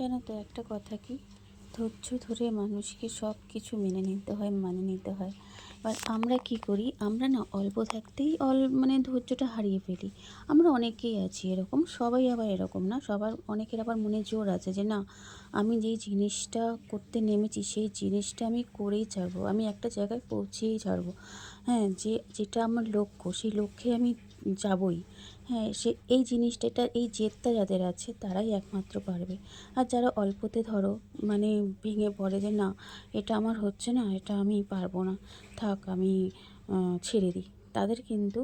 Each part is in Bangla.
জানো তো একটা কথা কি, ধৈর্য ধরে মানুষকে সব কিছু মেনে নিতে হয়, মানিয়ে নিতে হয়। এবার আমরা কি করি, আমরা না অল্প থাকতেই মানে ধৈর্যটা হারিয়ে ফেলি। আমরা অনেকেই আছি এরকম, সবাই আবার এরকম না। সবার অনেকের আবার মনে জোর আছে যে না, আমি যেই জিনিসটা করতে নেমেছি সেই জিনিসটা আমি করেই ছাড়বো, আমি একটা জায়গায় পৌঁছেই ছাড়বো। হ্যাঁ, যেটা আমার লক্ষ্য সেই লক্ষ্যে আমি যাবই। হ্যাঁ, এই জিনিসটা, এই জেদটা যাদের আছে তারাই একমাত্র পারবে। আর যারা অল্পতে ধরো মানে ভেঙে পড়ে যে না, এটা আমার হচ্ছে না, এটা আমি পারবো না, থাক আমি ছেড়ে দিই, তাদের কিন্তু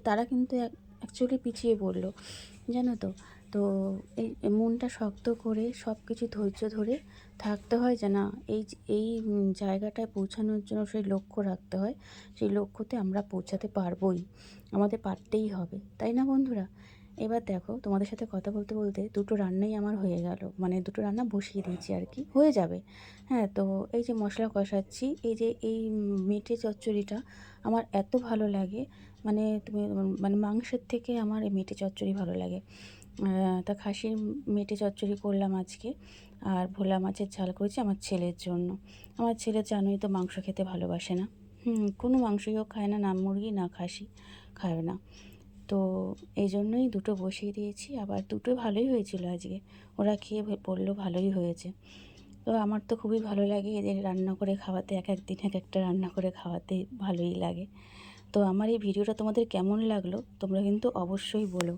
তারা কিন্তু অ্যাকচুয়ালি পিছিয়ে পড়লো, জানো তো। তো এই মনটা শক্ত করে সব কিছু ধৈর্য ধরে থাকতে হয় যে না, এই জায়গাটায় পৌঁছানোর জন্য সেই লক্ষ্য রাখতে হয়। সেই লক্ষ্যতে আমরা পৌঁছাতে পারবোই, আমাদের পারতেই হবে, তাই না বন্ধুরা? এবার দেখো, তোমাদের সাথে কথা বলতে বলতে দুটো রান্নাই আমার হয়ে গেল, মানে দুটো রান্না বসিয়ে দিয়েছি আর কি, হয়ে যাবে। হ্যাঁ, তো এই যে মশলা কষাচ্ছি, এই মেটে চচ্চড়িটা আমার এত ভালো লাগে, মানে তুমি মানে মাংসের থেকে আমার এই মেটে চচ্চড়ি ভালো লাগে। তা খাসির মেটে চচ্চড়ি করলাম আজকে, আর ভোলা মাছের ঝাল করেছি আমার ছেলের জন্য। আমার ছেলে জানোই তো মাংস খেতে ভালোবাসে না, কোনো মাংসইও খায় না, না মুরগি না খাসি, খায় না। তো এই জন্যই দুটো বসিয়ে দিয়েছি, আবার দুটো ভালোই হয়েছিল আজকে, ওরা খেয়ে বললো ভালোই হয়েছে। তো আমার তো খুবই ভালো লাগে এদের রান্না করে খাওয়াতে, এক এক দিন এক একটা রান্না করে খাওয়াতে ভালোই লাগে। তো আমার এই ভিডিওটা তোমাদের কেমন লাগলো তোমরা কিন্তু অবশ্যই বলো।